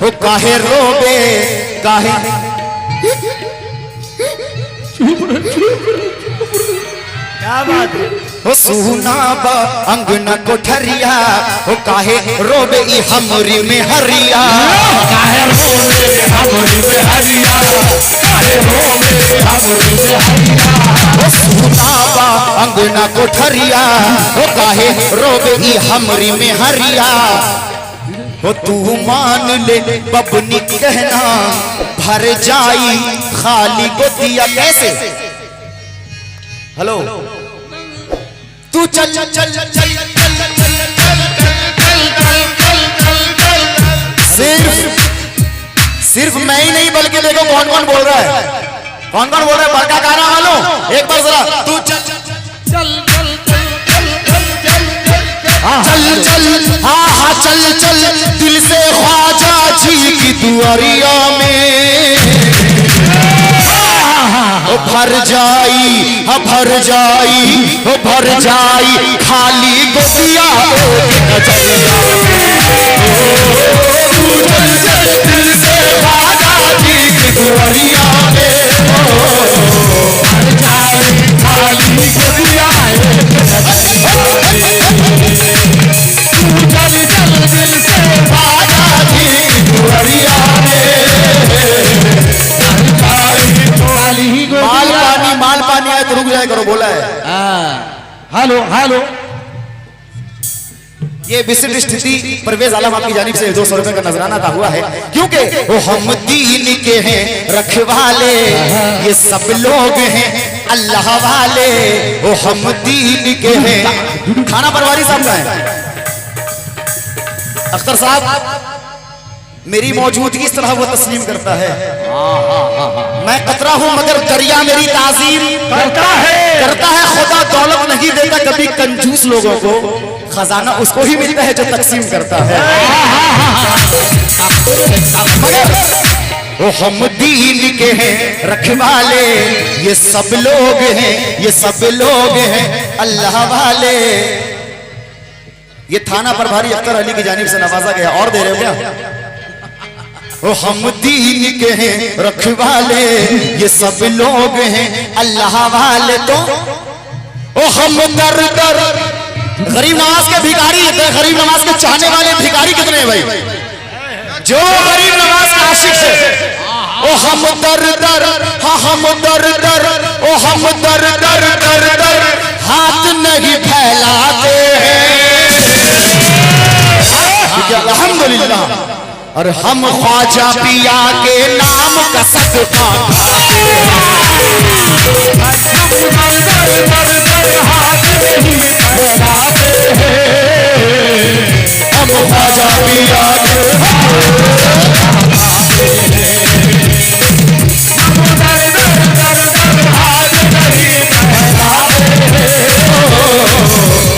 हो काहे रोबे काहे क्या बात है हो सुना बा अंगना कोठरिया हो काहे रोबे ई हमरी में हरिया काहे रोबे हमरी में हरिया काहे रोबे हमरी में हरिया हो सुना बा अंगना कोठरिया हो काहे रोबे ई हमरी में हरिया हो तू मान ले बबनी कहना भर जाई खाली गोतिया कैसे हेलो तू चल चल चल चल सिर्फ मैं ही नहीं बल्कि देखो कौन कौन बोल रहा है कौन कौन बोल रहा है बड़का गाना वालों एक बार जरा तू चल चल चल चल हाँ हाँ चल चल दिल से ख्वाजा जी की दुआरिया में भर जाई भर जाई भर जाई खाली गोतिया दिल से ख्वाजा जी की दुआरिया में भर जाई खाली गोतिया चल चल दिल से ख्वाजा जी की दुआरिया में माल पानी आए तो रुक जाए करो बोला है हेलो हेलो ये विशिष्ट स्थिति परवेज आलम आपकी जानिब से 200 रुपए का नजराना था हुआ है क्योंकि वो हम दीन के हैं रखवाले ये सब लोग हैं अल्लाह वाले वो हम दीन के हैं खाना परवारी साहब का है अख्तर साहब मेरी मौजूदगी इस तरह वो तस्लीम करता है मैं कतरा हूं मगर दरिया मेरी ताजीम करता है खुदा दौलत नहीं देता कभी कंजूस लोगों को खजाना उसको ही मिलता है जो तकसीम करता है मगर वो हम दीन के हैं रखवाले ये सब लोग हैं ये सब लोग हैं अल्लाह वाले ये थाना प्रभारी अख्तर अली की जानिब से नवाजा गया और दे रहे हो क्या ओ हम दीन के हैं रखवाले ये सब लोग हैं अल्लाह वाले तो ओ हम दर दर गरीब नवाज के भिखारी गरीब नवाज के चाहने वाले भिखारी कितने हैं भाई जो गरीब नवाज का आशिक है ओ हम दर दर हाँ हम दर दर ओ हम दर दर दर दर हाथ नहीं फैलाते हैं अल्हम्दुलिल्लाह और हम ख्वाजा पिया के नाम का सदका हम ख्वाजा पिया के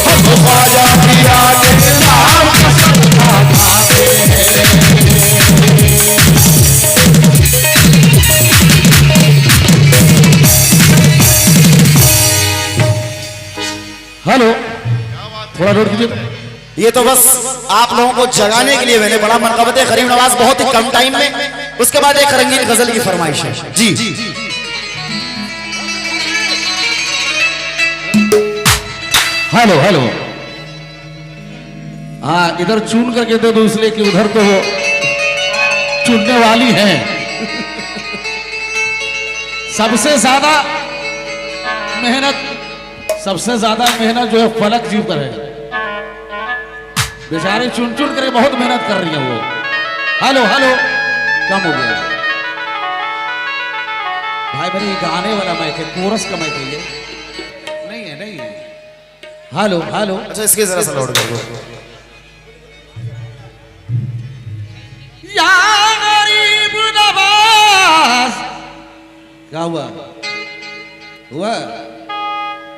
हम ख्वाजा पिया के नाम का सदका हेलो थोड़ा रोक दीजिए ये तो बस आप लोगों को जगाने के लिए मैंने बड़ा मनकबत है गरीब नवाज बहुत ही कम टाइम में उसके बाद एक रंगीन गजल की फरमाइश है जी हेलो हेलो हाँ इधर चुन करके दे दो इसलिए कि उधर तो वो चुनने वाली है सबसे ज्यादा मेहनत जो है फलक जी पर है बेचारे चुन चुन करके बहुत मेहनत कर रही है वो हेलो हेलो कम हो गया भाई मेरे गाने वाला माइक है कोरस का माइक है ये नहीं है हेलो हेलो अच्छा इसके जरा सा लोड कर दो या गरीब नवाज क्या हुआ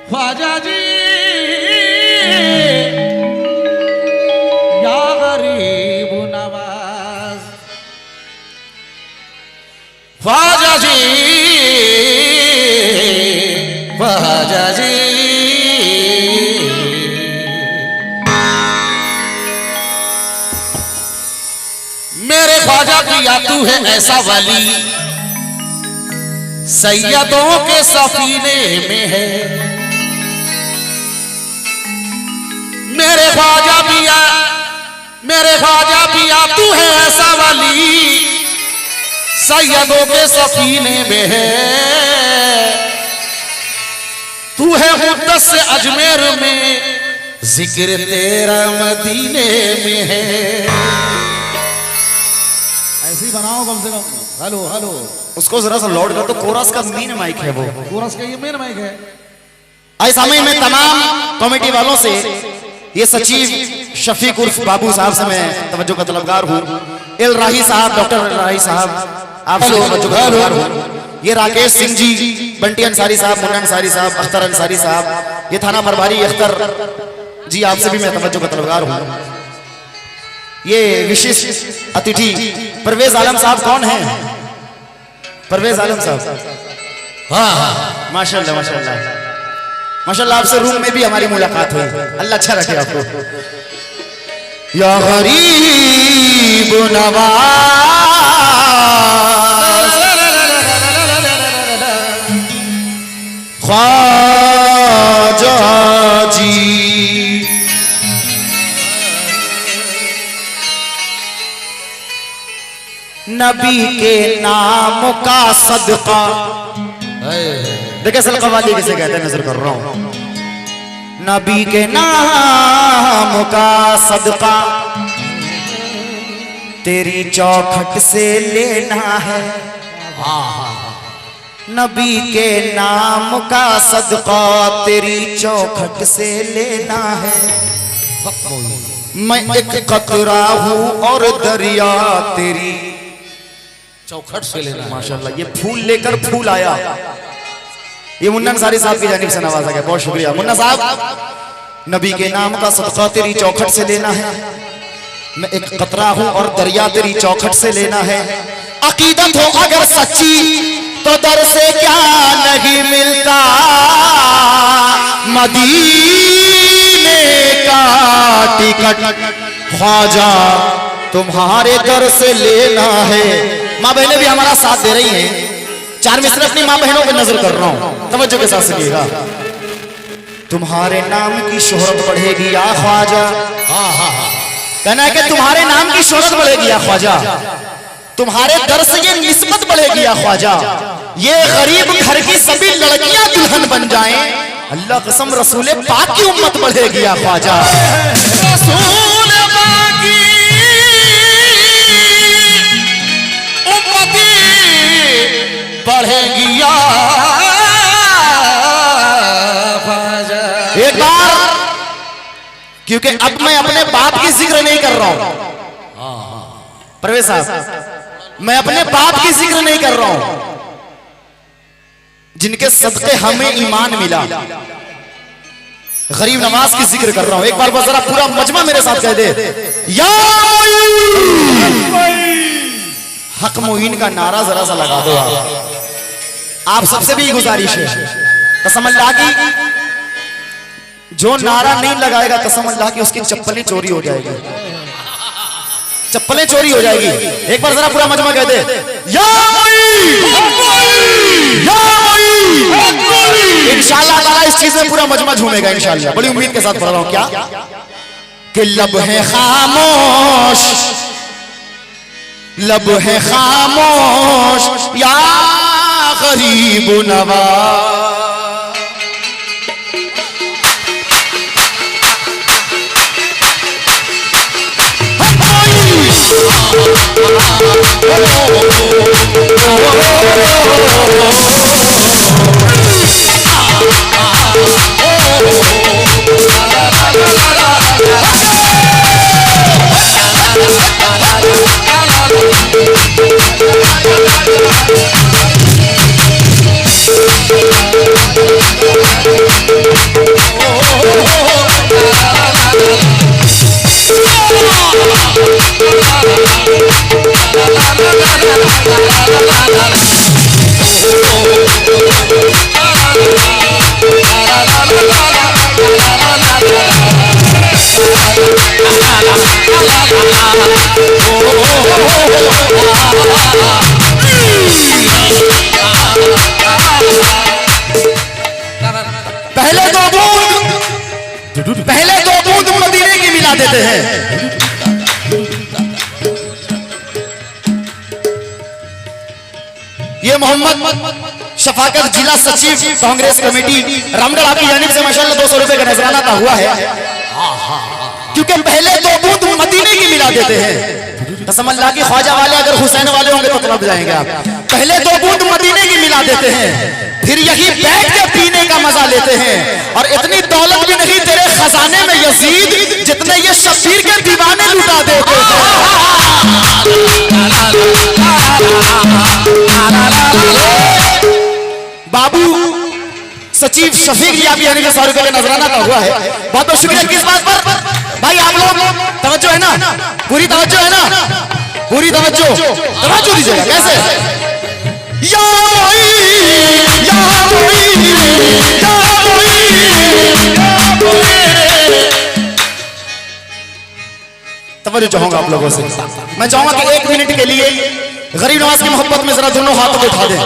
ख्वाजा जी या गरीब नवाज ख्वाजा जी मेरे ख्वाजा पिया तू है ऐसा वाली सैयदों के सफीने में है। मेरे ख्वाजा पिया तू है ऐसा वाली सैयदों के सफीने में है। तू है मुद्दस अजमेर में जिक्र तेरा मदीने में है। ऐसे ही बनाओ कम से कम। हेलो हेलो उसको जरा सा लौट कर तो कोरस का मेन माइक है वो। कोरस का ये मेन माइक है। आई सामने मैं तमाम कमेटी वालों से ये सचिव शफीक उर्फ बाबू साहब से मैं तवज्जो का तलबगार हूँ। एल राही साहब, डॉक्टर राही साहब आपसे तवज्जो का तलबगार हूँ। ये राकेश सिंह जी, बंटी अंसारी साहब, मुन्ना अंसारी साहब, अख्तर अंसारी साहब, ये थाना प्रभारी अख्तर जी, आपसे भी मैं तवज्जो का तलबगार हूँ। ये विशिष्ट अतिथि परवेज आलम साहब कौन है? परवेज आलम साहब, हाँ हाँ माशाल्लाह माशाल्लाह माशाल्लाह। आपसे रूम में भी हमारी मुलाकात हुई। अल्लाह अच्छा रखे आपको। या गरीब नवाज ख्वाजा जी, नबी के नाम का सदका। देखिए सदका वाली किसे कहते हैं, नजर कर रहा हूं। नबी के नाम का सदका तेरी चौखट से लेना है। नबी के नाम का सदका तेरी चौखट से लेना है। मैं एक कतरा हूँ और दरिया तेरी चौखट से लेना। माशाल्लाह, ये फूल लेकर फूल आया। ये मुन्ना अंसारी साहब की जानिब से नवाजा गया, बहुत शुक्रिया मुन्ना साहब। नबी के नाम का सदका तेरी चौखट से लेना है। मैं एक कतरा हूँ और दरिया तेरी चौखट से लेना है। अकीदत हो अगर सच्ची तो दर से क्या नहीं मिलता, मदीने का टिकट ख्वाजा तुम्हारे दर से लेना है। माँ बहनें भी हमारा साथ दे रही हैं। चार मिसरे अपनी माँ बहनों पे नजर कर रहा हूं, तवज्जो के साथ सुनिएगा। तुम्हारे नाम की शोहरत बढ़ेगी या ख्वाजा। कहना है कि तुम्हारे नाम की शोहरत बढ़ेगी या ख्वाजा, तुम्हारे दर से ये निस्बत बढ़ेगी या ख्वाजा। ये गरीब घर की सभी लड़कियां दुल्हन बन जाएं, अल्लाह कसम रसूल पाक की उम्मत बढ़ेगी या ख्वाजा। रसूल पाक की उम्मत बढ़ेगी या ख्वाजा। एक बार, क्योंकि अब मैं अपने बाप की जिक्र नहीं कर रहा हूं परवेज साहब, मैं अपने बाप की जिक्र नहीं कर रहा हूं जिनके सदके हमें ईमान मिला। गरीब नवाज की जिक्र कर रहा हूं। एक बार बस जरा पूरा मजमा मेरे साथ कह दे, या हक मुईन का नारा जरा सा लगा दो। आप सबसे भी गुजारिश है, कसम अल्लाह की, जो नारा नहीं लगाएगा कसम अल्लाह की उसकी चप्पलें चोरी हो जाएगी, चप्पलें चोरी हो जाएगी। एक बार जरा पूरा मजमा कह दे, या इंशाअल्लाह ताला इस चीज में पूरा मजमा झूमेगा इंशाअल्लाह। बड़ी उम्मीद के साथ पढ़ रहा हूं। क्या कि लब है खामोश, लब है खामोश या गरीब नवाज। Oh पहले दो बूंद मदीने की मिला देते हैं। ये मोहम्मद शफाकत जिला सचिव कांग्रेस कमेटी रामगढ़ आपकी जानिब से माशाल्लाह 200 रुपए का नजराना का हुआ है, क्योंकि पहले दो बूंद मदीने की मिला देते हैं। कसम अल्लाह की ख्वाजा वाले अगर हुसैन वाले होंगे तो तलब जाएंगे आप। पहले दो बूंद मदीने की मिला देते हैं, फिर यही बैठ के पीने का मजा लेते हैं। और इतनी दौलत भी नहीं तेरे खजाने में यजीद, जितने ये शब्बीर के दीवाने लुटा देते हैं। बाबू सचिव शफीक जी आप यानी कि 100 रुपए का नजराना का हुआ है, बहुत बहुत शुक्रिया। किस बात पर भाई आप लोग तवज्जो है ना, पूरी तवज्जो है ना, पूरी तवज्जो दीजिएगा। कैसे या मोई, या मोई, या मोई, या मोई। तवज्जो चाहूंगा आप लोगों से। मैं चाहूंगा कि 1 मिनट के लिए गरीब नवाज की मोहब्बत में जरा दोनों हाथों को उठा दें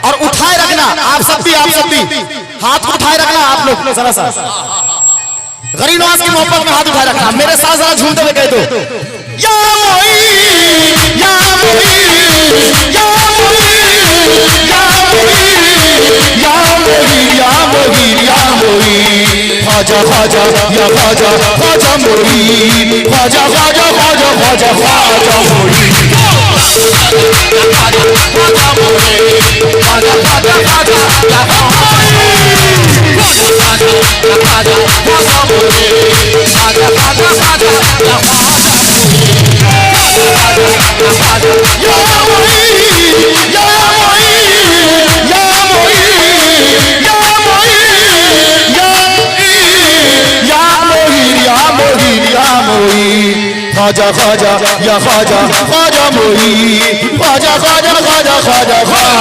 और उठाए रखना। आप सब भी हाथ को उठाए रखना। आप लोग जरा सा गरीब नवाज की मोहब्बत में हाथ उठाए रखना। मेरे साथ जरा झूमते हुए कह दो या मोई, या मोई, या मोई, या मोई, या मोई, या मोई, या मोई। ख्वाजा ख्वाजा या ख्वाजा ख्वाजा मोई, ख्वाजा ख्वाजा ख्वाजा ख्वाजा ख्वाजा मोई। ख्वाजा ख्वाजा या ख्वाजा ख्वाजा मोई, ख्वाजा ख्वाजा ख्वाजा ख्वाजा ख्वाजा।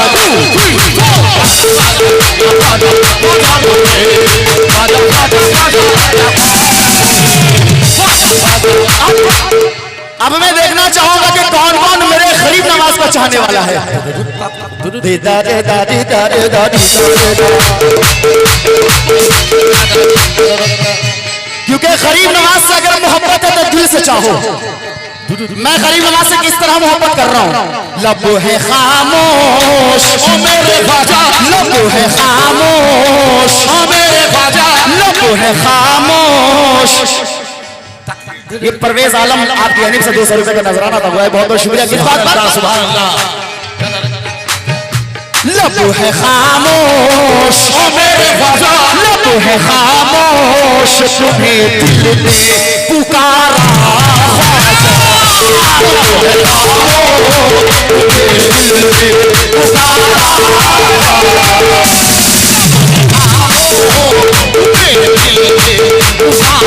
अब मैं देखना चाहूंगा कि कौन कौन मेरे गरीब नवाज को चाहने वाला है। क्योंकि गरीब नवाज से अगर मोहब्बत है तो दिल से चाहो। मैं गरीब नवाज से किस तरह मोहब्बत कर रहा हूँ। लब है खामोश ओ मेरे ख्वाजा, लब है खामोश ओ मेरे ख्वाजा, लब है खामोश। ये परवेज आलम आपकी जानिब से 200 रुपए का नजराना था, बहुत बहुत शुक्रिया। किस बात पर? सुभान अल्लाह। लब है खामोश ओ मेरे ख्वाजा, लब है खामोश, तुम्हें दिल ने पुकारा ख्वाजा, लब है खामोश, तुम्हें दिल ने पुकारा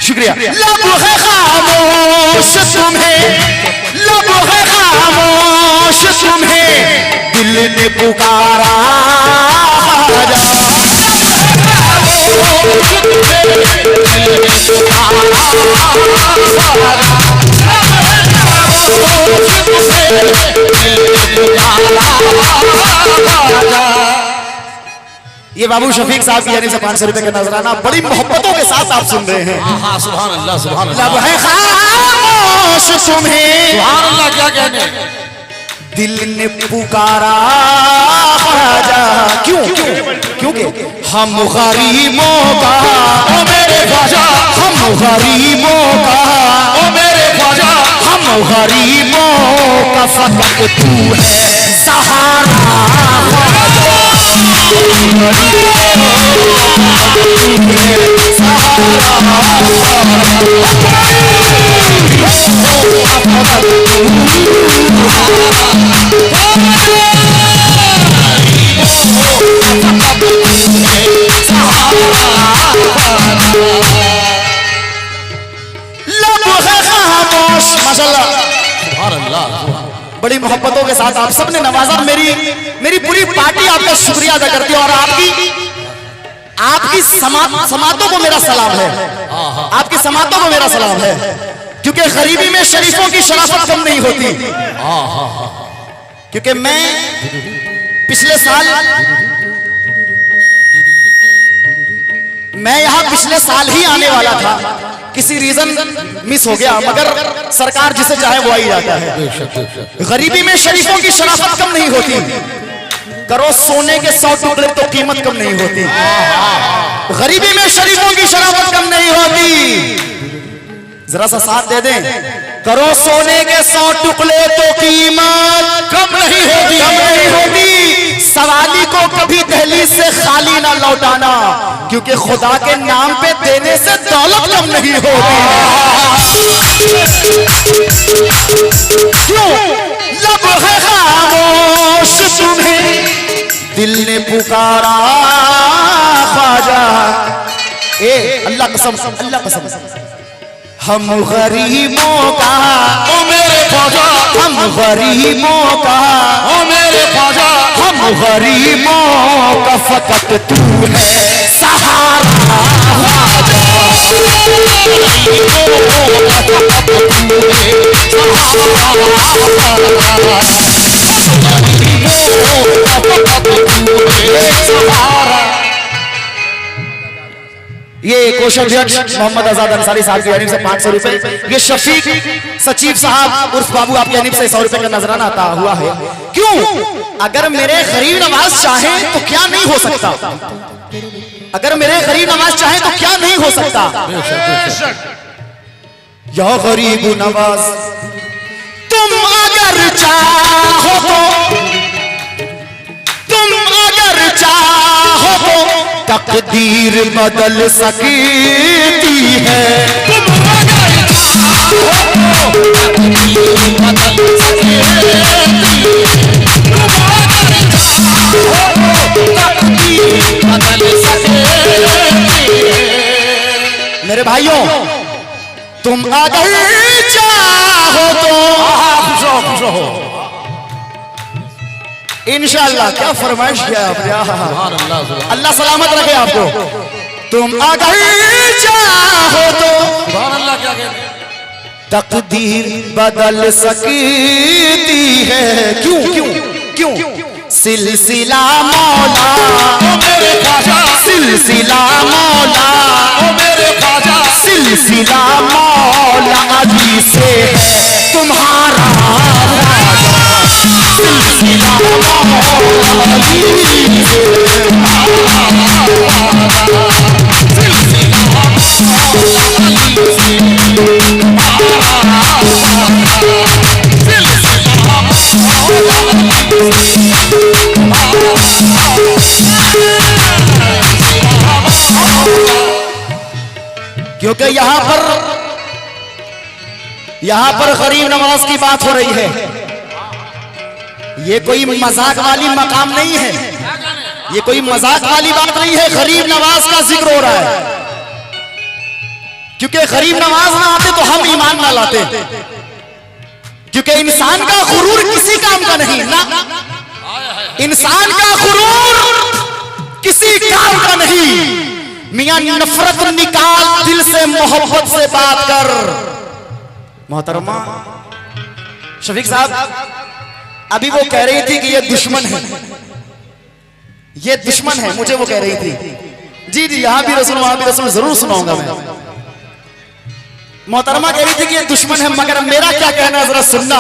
शुक्रिया। लब है खामोश तुम्हें, लब है खामोश तुम्हें दिल ने पुकारा ख्वाजा, ये बाबू शफीक साहब की यानी से 500 रुपए का नजराना बड़ी मोहब्बतों के साथ आप सुन रहे हैं। हाँ सुभान अल्लाह, सुभान अल्लाह। लब है खामोश तुम्हें, सुभान अल्लाह। क्या कहने, दिल ने पुकारा ख्वाजा। क्यों? क्योंकि हम गरीबों का ओ मेरे ख्वाजा, हम गरीबों का ओ मेरे ख्वाजा, हम गरीबों का फकत तू है सहारा ख्वाजा, माशाल्लाह सुभान अल्लाह। बड़ी मोहब्बतों के साथ आप सबने नवाजा। मेरी पूरी पार्टी आपका शुक्रिया अदा करती है और आपकी समातों को मेरा सलाम है। आपकी समातों को मेरा सलाम है, क्योंकि गरीबी में शरीफों की शराफत कम नहीं होती। क्योंकि मैं यहाँ पिछले साल ही आने वाला था, किसी रीजन मिस हो गया, मगर सरकार जिसे चाहे वो आ ही जाता है। गरीबी में शरीफों की शराफत कम नहीं होती। करो सोने के 100 टुकड़े तो कीमत कम नहीं होती। गरीबी में शरीफों की शराफत कम नहीं होती। जरा सा साथ दे दें। करो सोने के 100 टुकड़े तो कीमत कम नहीं होती, कम नहीं होती। सवाली को कभी दहलीज से खाली ना लौटाना, क्योंकि खुदा के नाम पे देने से दौलत कम नहीं होती। क्यों लब है खामोश तुम्हें दिल ने पुकारा ख्वाजा। अल्लाह कसम, अल्लाह कसम, हम गरीबों का ओ मेरे ख्वाजा, हम गरीबों का ओ मेरे ख्वाजा, हम गरीबों का फकत तू है सहारा। ये कोषाध्यक्ष मोहम्मद आजाद अंसारी साहब की जानिब से 500 रुपए, ये शफीक सचिव साहब उर्फ बाबू आपकी जानिब से 100 रुपए का नजराना आता हुआ है। क्यों? अगर मेरे गरीब नवाज चाहें तो क्या नहीं हो सकता। अगर मेरे गरीब नवाज चाहें तो क्या नहीं हो सकता। या गरीब नवाज तुम अगर चाहो तो, तुम अगर चाहो तो तकदीर बदल सकती है। तुम अगर चाहो तो तकदीर बदल सकती है। तुम अगर चाहो तो तकदीर बदल सकती है। मेरे भाइयों, तुम अगर चाहो तो खुश हो इंशाअल्लाह। क्या फरमाइश किया आपने? सुभान अल्लाह, सुभान अल्लाह सलामत रखे आपको। तुम अगर चाहो तो सुभान अल्लाह। क्या कहते हैं? तकदीर बदल सकती है। क्यों क्यों क्यों? सिलसिला मौला ओ मेरे ख्वाजा, सिलसिला मौला ओ मेरे ख्वाजा, सिलसिला मौला अली से है तुम्हारा ख्वाजा। सिलसिला मौला अली से क्योंकि यहां पर गरीब नवाज की बात हो रही है। ये कोई मजाक वाली मकाम नहीं है, ये कोई मजाक वाली बात नहीं है। गरीब नवाज का जिक्र हो रहा है, क्योंकि गरीब नवाज ना आते तो हम ईमान ना लाते। क्योंकि इंसान का गुरूर किसी काम का नहीं ना, इंसान का गुरूर किसी काम का नहीं। मियां नफरत निकाल दिल से, मोहब्बत से बात कर। मोहतरमा शफीक साहब अभी वो कह रही थी कि ये दुश्मन है, ये दुश्मन है, मुझे वो कह रही थी। जी जी, यहां भी रसूल वहां भी रसूल, जरूर सुनाऊंगा मैं। मोहतरमा कह रही थी कि ये दुश्मन है, मगर मेरा क्या कहना है जरा सुनना,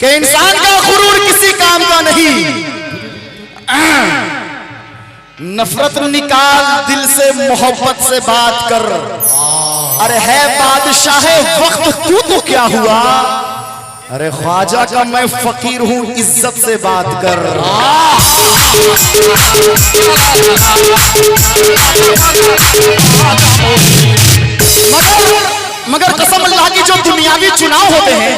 कि इंसान का गुरूर किसी काम का नहीं। नफरत निकाल दिल से, मोहब्बत से बात कर। अरे है बादशाह वक्त तू तो क्या हुआ, अरे ख्वाजा का मैं फकीर हूं, इज्जत से बात कर। मगर कसम अल्लाह की, जो दुनियावी चुनाव होते हैं,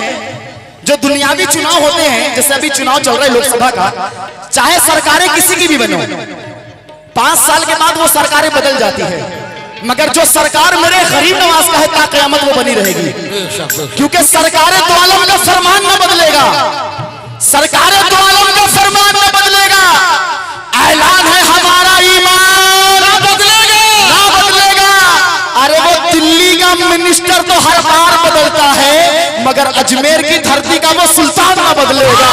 जो दुनियावी चुनाव होते हैं, जैसे अभी चुनाव चल रहा है लोकसभा का, चाहे सरकारें किसी की भी बनो, 5 साल के बाद वो सरकारें बदल जाती है। मगर जो सरकार मेरे गरीब नवाज का है ता क़यामत वो बनी रहेगी, क्योंकि सरकार दो आलम का फरमान न बदलेगा, सरकार दो आलम का फरमान न बदलेगा। ऐलान है हमारा ईमान ना बदलेगा। अरे वो दिल्ली का मिनिस्टर तो हर बार बदलता है, मगर अजमेर की धरती का वो सुल्तान ना बदलेगा।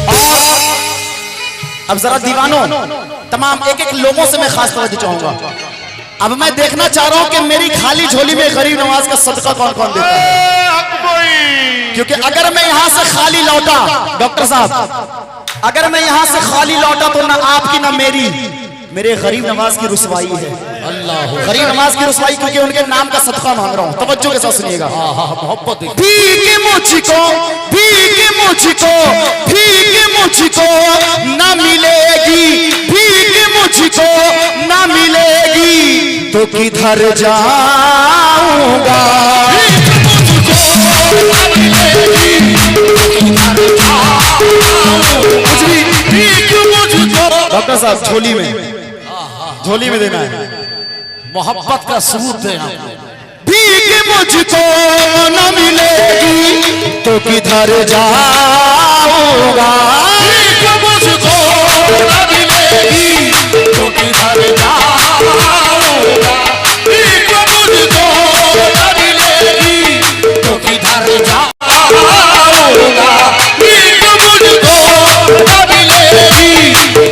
और अब जरा दीवानों, तमाम एक एक लोगों से मैं खास तवज्जो चाहूंगा। अब मैं देखना चाह रहा हूं कि मेरी खाली झोली में गरीब नवाज का सदका कौन कौन देता है, क्योंकि अगर मैं यहां से खाली लौटा, डॉक्टर साहब अगर मैं यहां से खाली लौटा तो ना आपकी ना मेरे गरीब नवाज की रुसवाई है। अल्लाह, गरीब नवाज की रुसवाई, क्योंकि उनके नाम का सदका मांग रहा हूं। तवज्जो के साथ सुनिएगा। मोहब्बत मुझको ना मिलेगी, भीख मुझको ना मिलेगी तो किधर जाऊंगा। डॉक्टर साहब झोली में देना है, मोहब्बत का सबूत देना। भीख मुझको न मिलेगी तो किधर जाऊंगा। भीख मुझको न मिलेगी तो किधर जाऊंगा। भीख मुझको न मिलेगी तो किधर जाऊंगा। भीख मुझको न मिलेगी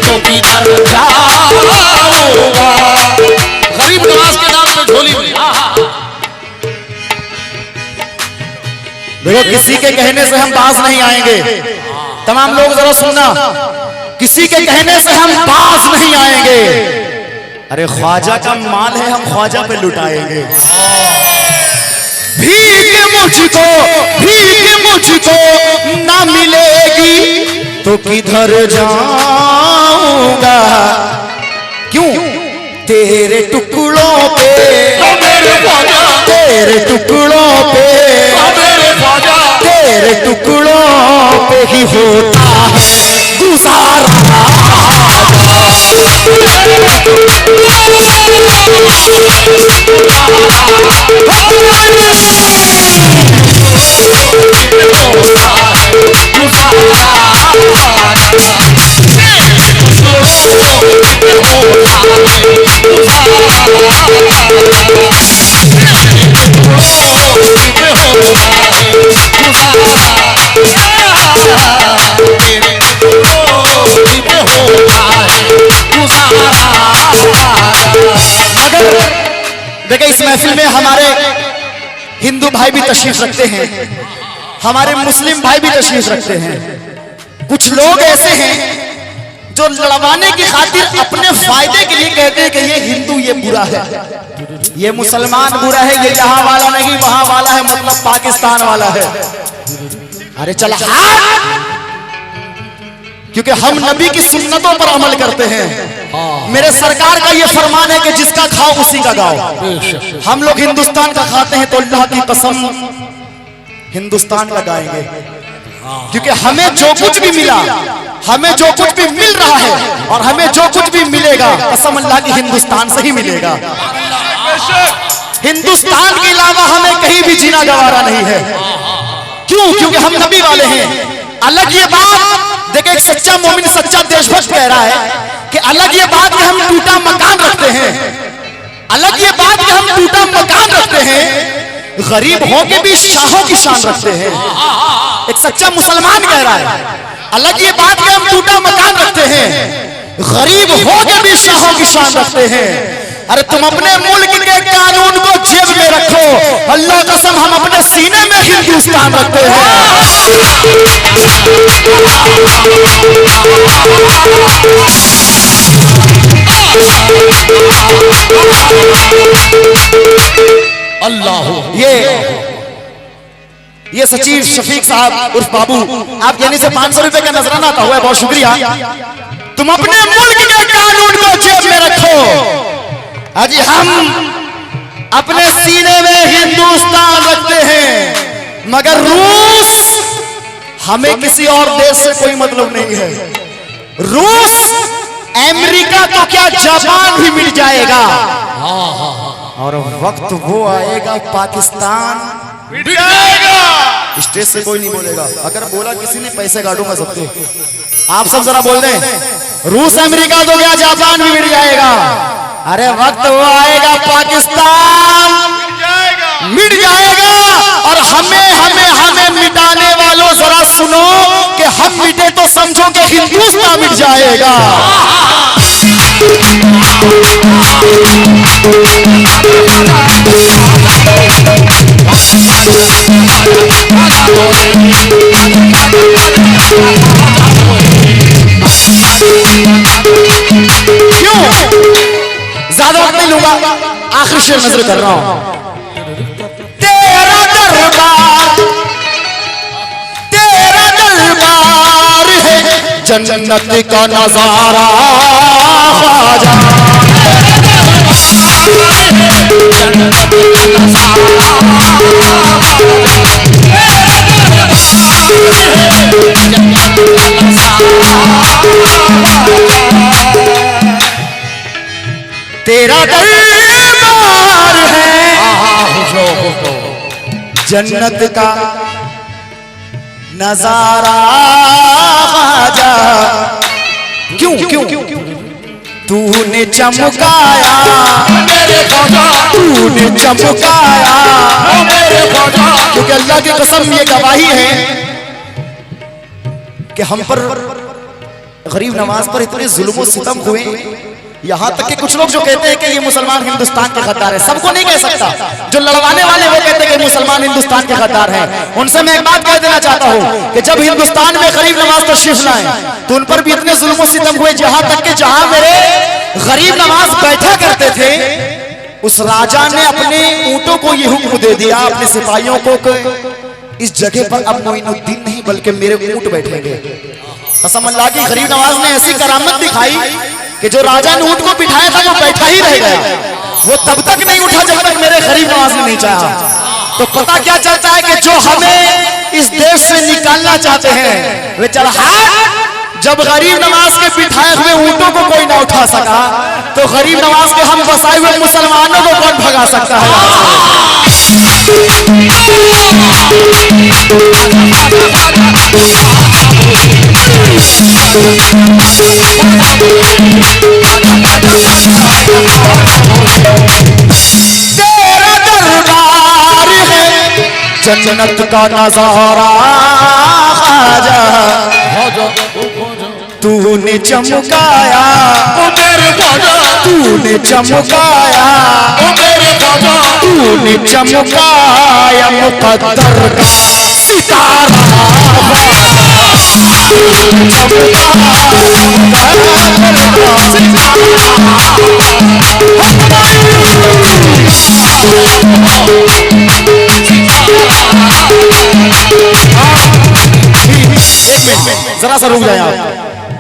तो किधर जाऊंगा। गरीब नवाज के नाम पे झोली में। देखो, किसी के कहने से हम बाज नहीं आएंगे। तमाम लोग जरा सुनना, किसी के कहने से हम बाज नहीं आएंगे। अरे ख्वाजा का माल है, हम ख्वाजा पे लुटाएंगे। भीख मुझको ना मिलेगी तो किधर जाऊंगा। क्यों? तेरे टुकड़ों पे, तेरे टुकड़ों पे, तेरे टुकड़ों पे ही होता है गुजारा। देखिए, इस महफिल में हमारे हिंदू भाई भी तशरीफ रखते हैं, हमारे मुस्लिम भाई भी तशरीफ रखते हैं। कुछ लोग ऐसे हैं जो लड़वाने की खातिर अपने फायदे के लिए कहते हैं कि ये हिंदू ये बुरा है, ये मुसलमान बुरा है, ये यहाँ वाला नहीं वहां वाला है, मतलब पाकिस्तान वाला है। अरे चल हाँ, क्योंकि हम नबी की सुन्नतों पर अमल करते हैं। मेरे सरकार का ये फरमान है कि जिसका खाओ उसी का गाओ। हम लोग हिंदुस्तान का खाते हैं तो अल्लाह की कसम हिंदुस्तान का गाएंगे, क्योंकि हमें जो कुछ भी मिला, हमें जो कुछ भी मिल रहा है और हमें जो कुछ भी मिलेगा, कसम अल्लाह की हिंदुस्तान से ही मिलेगा। हिंदुस्तान के अलावा हमें कहीं भी जीना गवारा नहीं है। क्यों? क्योंकि हम नबी वाले हैं। अलग ये बात, देखिए एक सच्चा मोमिन, सच्चा देशभक्त कह रहा है कि अलग ये बात कि हम टूटा मकान रखते हैं, अलग ये बात कि हम टूटा मकान रखते हैं, गरीब हो के भी शाहों की शान रखते हैं। एक सच्चा मुसलमान कह रहा है, अलग ये बात कि हम टूटा मकान रखते हैं, गरीब हो के भी शाहों की शान रखते हैं। अरे तुम अपने मुल्क के कानून को जेब में रखो, अल्लाह कसम हम अपने सीने में हिंदुस्तान रखते हैं। अल्लाह, ये सचिव शफीक साहब उर्फ बाबू, आप यानी से 500 रुपए का नजराना आता हुआ, बहुत शुक्रिया। तुम अपने मुल्क के कानून को जेब में रखो। अजी हम अपने सीने में हिंदुस्तान रखते हैं, मगर रूस हमें किसी और देश से कोई मतलब नहीं है। रूस, अमेरिका तो क्या जापान भी मिट जाएगा। और वक्त वो आएगा पाकिस्तान मिट जाएगा। स्टेज से कोई नहीं बोलेगा, अगर बोला किसी ने पैसे काटूंगा सबके। आप सब जरा बोल दें, रूस अमेरिका तो क्या जापान भी मिट जाएगा। अरे वक्त वो आएगा पाकिस्तान मिट जाएगा। और हमें हमें हमें मिटाने वालों जरा सुनो कि हम मिटे तो समझो कि हिंदुस्तान मिट जाएगा। क्यों? ज्यादा वक्त नहीं लूंगा, आखिर शेर नजर कर रहा हूं। तेरा दरबार है जन्नत का नजारा ख्वाजा। तेरा दरबार है जन्नत का नजारा ख्वाजा। क्यों क्यों तूने चमकाया मेरे ख्वाजा, तूने चमकाया मेरे ख्वाजा। क्योंकि अल्लाह की कसम ये गवाही है कि हम पर गरीब नवाज पर इतने जुल्म और सितम हुए, यहाँ तक कि कुछ लोग जो कहते हैं कि ये मुसलमान हिंदुस्तान के गद्दार है। सबको नहीं कह सकता, जो लड़वाने वाले वो कहते हैं कि मुसलमान हिंदुस्तान के गद्दार हैं। उनसे मैं एक बात कह देना चाहता हूँ कि जब हिंदुस्तान में गरीब नवाज तशरीफ लाए तो उन पर भी इतने जुल्म और सितम हुए, जहां तक कि जहां मेरे गरीब नवाज बैठा करते थे उस राजा ने अपने ऊंटों को ये हुक्म दे दिया अपने सिपाहियों को, इस जगह पर अब मोइनुद्दीन नहीं बल्कि मेरे ऊंट बैठेंगे। कसम अल्लाह की, गरीब नवाज ने ऐसी करामत दिखाई कि जो राजा ने ऊंट को बिठाया था वो बैठा ही रह गया। वो तब तक नहीं उठा जब तक मेरे गरीब नवाज ने नहीं चाहा। तो पता क्या चलता है कि जो हमें इस देश से निकालना चाहते हैं वे चल जब गरीब नवाज के बिठाए हुए ऊंटों को कोई ना उठा सका तो गरीब नवाज के हम बसाए हुए मुसलमानों को कौन भगा सकता है। तेरा दरबार है जन्नत का नजारा ख्वाजा। तूने चमकाया मेरे ख्वाजा, तूने चमकाया मेरे ख्वाजा, तूने चमकाया मुक़द्दर का सितारा। जरा सा रुक जाए आप,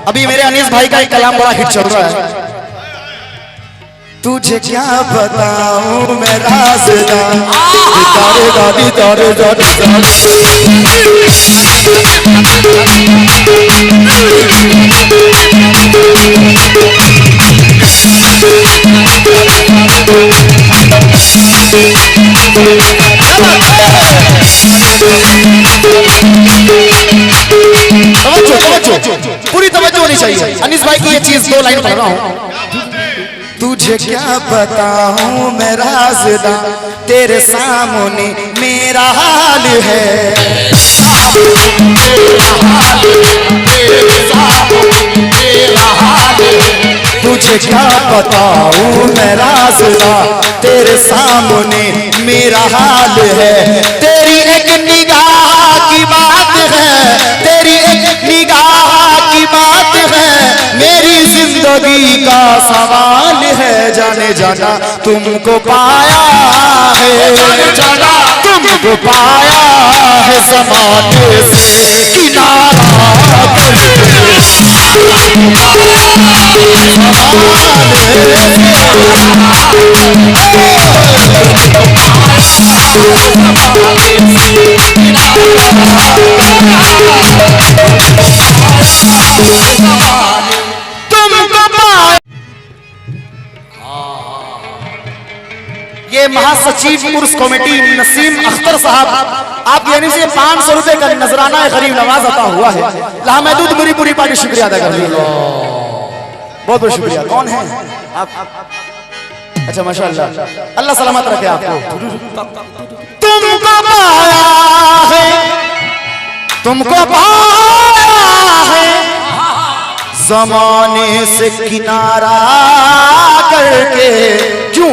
अभी मेरे अनीस भाई का एक कलाम बड़ा हिट चल रहा है। तुझे क्या बताऊं मैं राज़दां, दारे दारे दारे पूरी तवज्जो होनी चाहिए। अनीस भाई की ये चीज 2 लाइन पढ़ रहा हूं। तुझे क्या बताऊं मैं राज़दां, तेरे सामने मेरा हाल है। तुझे क्या बताऊं मैं राज़दां, तेरे सामने मेरा हाल है। तेरी एक निगाह की बात है, तेरी एक निगाह की बात है, मेरी जिंदगी का सवाल है। जाने जाना तुमको पाया है, जाने जाना तुमको पाया है, ज़माने से किनारा तुमको पाया। ये महासचिव उर्स कमेटी नसीम अख्तर साहब, आप यानी से 500 रुपए का नजराना गरीब नवाज अता हुआ है। लामहदूद मेरी पूरी पार्टी शुक्रिया अदा कर रही है, बहुत बहुत शुक्रिया। कौन है आप? अच्छा माशाअल्लाह, अल्लाह सलामत रखे आपको। तुमको पाया है, तुमको पाया है, जमाने से किनारा करके क्यों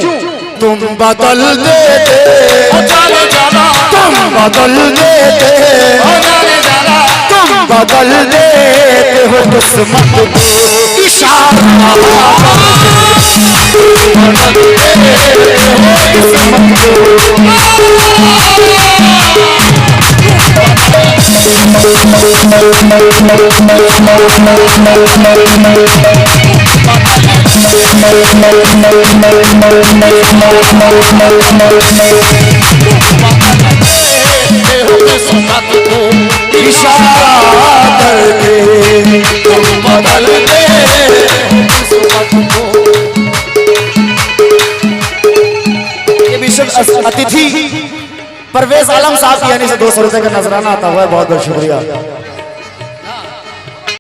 तुम बदल देते, तुम बदल देते, तुम बदल देते हो किस्मत को इशारा, बदल देते हो किस्मत को इशारा करके तुम बदल दे किस्मत को। ये विशेष अतिथि परवेज आलम साहब यानी से 200 रुपए का नजराना आता हुआ है, बहुत बहुत शुक्रिया।